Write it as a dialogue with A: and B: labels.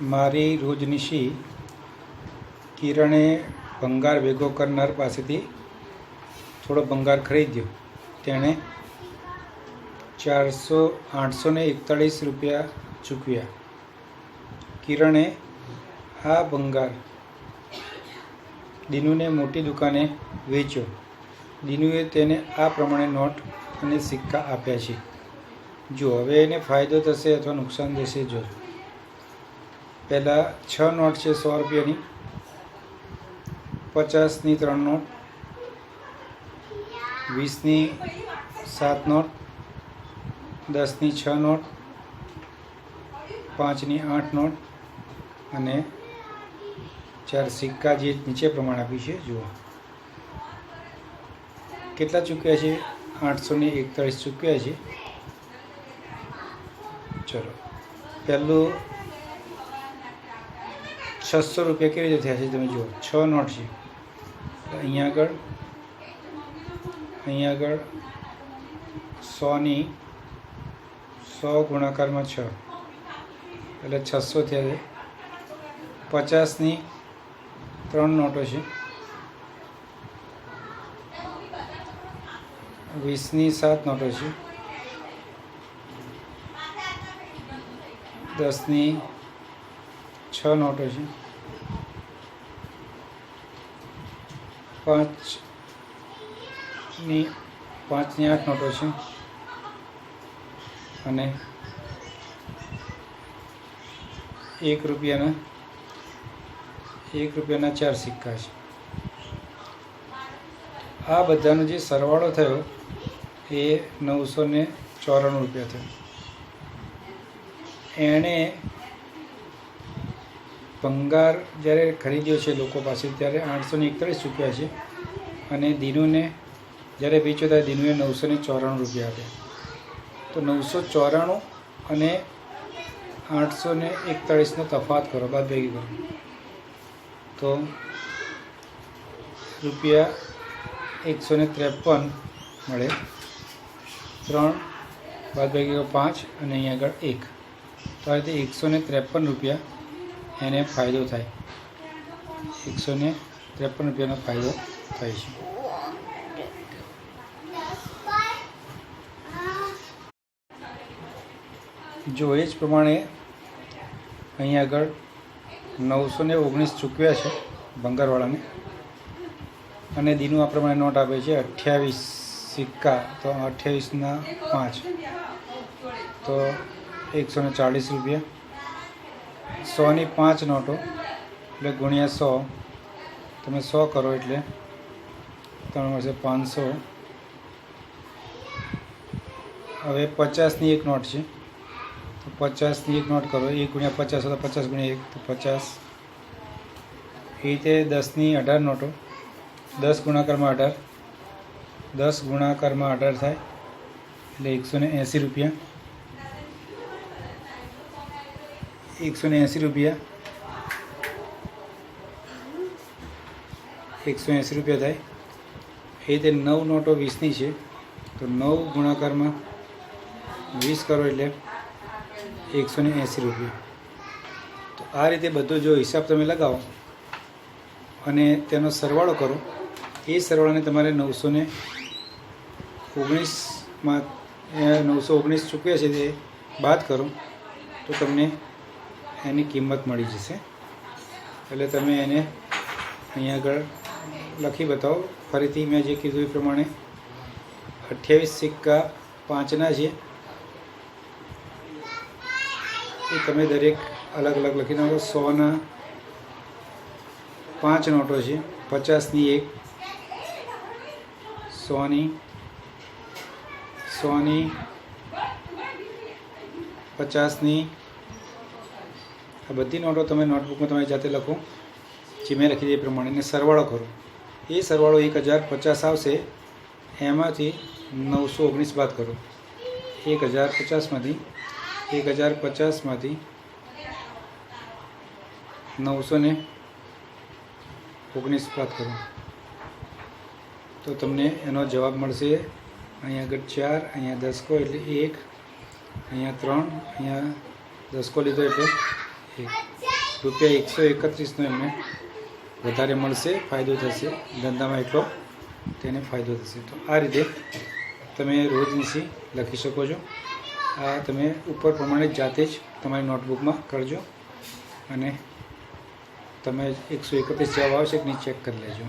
A: મારી રોજનીશી કિરણે ભંગાર ભેગો કરનાર પાસેથી થોડો ભંગાર ખરીદ્યો. તેણે 841 રૂપિયા ચૂકવ્યા. કિરણે આ ભંગાર દીનુને મોટી દુકાને વેચ્યો. દીનુએ તેને આ પ્રમાણે નોટ અને સિક્કા આપ્યા છે. જો હવે એને ફાયદો થશે અથવા નુકસાન થશે. જો પહેલાં 6 નોટ છે 100 રૂપિયાની, 50ની 3 નોટ, 20ની 7 નોટ, 10ની 6 નોટ, 5ની 8 નોટ અને 4 સિક્કા જે નીચે પ્રમાણે આપી છે. જુઓ કેટલા ચૂક્યા છે? 841 ચૂક્યા છે. ચલો પહેલું 600 રૂપિયા કેવી રીતે થયા છે તમે જુઓ. 6 નોટ છે. અહીંયા આગળ 100ની 100 ગુણાકારમાં 6 એટલે 600 થયા છે. 50ની 3 નોટો છે. 20ની 7 નોટો છે. 10ની 6 નોટો છે. 5ની 8 નોટો છે અને 1 રૂપિયાના 4 સિક્કા છે. આ બધાનો જે સરવાળો થયો એ 994 રૂપિયા થયો. એણે ભંગાર જ્યારે ખરીદ્યો છે લોકો પાસે ત્યારે 841 ચૂક્યા છે અને દીનુને જ્યારે વેચ્યો ત્યારે દીનુએ 994 રૂપિયા આપ્યા. તો 994 અને 841નો તફાત કરો, બાદબાકી કરો તો રૂપિયા 153 મળે. 3 બાદબાકી 5 અને અહીંયા આગળ 1. તો આ રીતે 153 રૂપિયા એને ફાયદો થાય. 153 રૂપિયાનો ફાયદો થાય છે. જો એ જ પ્રમાણે અહીં આગળ 919 ચૂકવ્યા છે ભંગારવાળાને અને દીનું આ પ્રમાણે નોટ આપે છે 28 સિક્કા. તો 28ના 5 તો 140 રૂપિયા. 100ની 5 નોટો એટલે ગુણ્યા 100 તમે 100 કરો એટલે 3 મળશે 500. હવે 50ની 1 નોટ છે તો 50ની 1 નોટ કરો, 1 ગુણ્યા 50 તો 50 ગુણ્યા 1 તો 50. એ રીતે 10ની 18 નોટો, 10 ગુણાકારમાં 18, 10 ગુણાકારમાં 18 થાય એટલે 180 રૂપિયા. 180 રૂપિયા 180 રૂપિયા થાય. એ રીતે 9 નોટો 20ની છે તો 9 ગુણાકારમાં 20 કરો એટલે 180 રૂપિયા. તો આ રીતે બધો જો હિસાબ તમે લગાવો અને તેનો સરવાળો કરો, એ સરવાળાને તમારે 919માં 919 ચૂક્યા છે તે બાદ કરો તો તમને એની કિંમત મળી જશે. એટલે તમે એને અહીંયા આગળ લખી બતાવો. ફરીથી મેં જે કીધું એ પ્રમાણે 28 સિક્કા 5ના છે એ તમે દરેક અલગ અલગ લખી નાખો. 100ના 5 નોટો છે, 50ની 1, 100ની 50ની આ બધી નોટો તમે નોટબુકમાં તમારી જાતે લખો જે મેં લખી એ પ્રમાણે સરવાળો કરો. એ સરવાળો 1050 આવશે. એમાંથી 919 બાદ કરો. 1050માંથી 919 બાદ કરો તો તમને એનો જવાબ મળશે. અહીંયા આગળ 4, અહીંયા દસકો એટલે 1, અહીંયા 3, અહીંયા દસકો લીધો એટલે 1. ₹131નો એમને વધારે મળશે, ફાયદો થશે, ધંધામાં એટલો તેને ફાયદો થશે. તો આ રીતે તમે રોજનીશી લખી શકો છો. આ તમે ઉપર પ્રમાણે જાતે જ તમારી નોટબુકમાં કરજો અને તમે 131 જવાબ આવશે કે નહીં ચેક કરી લેજો.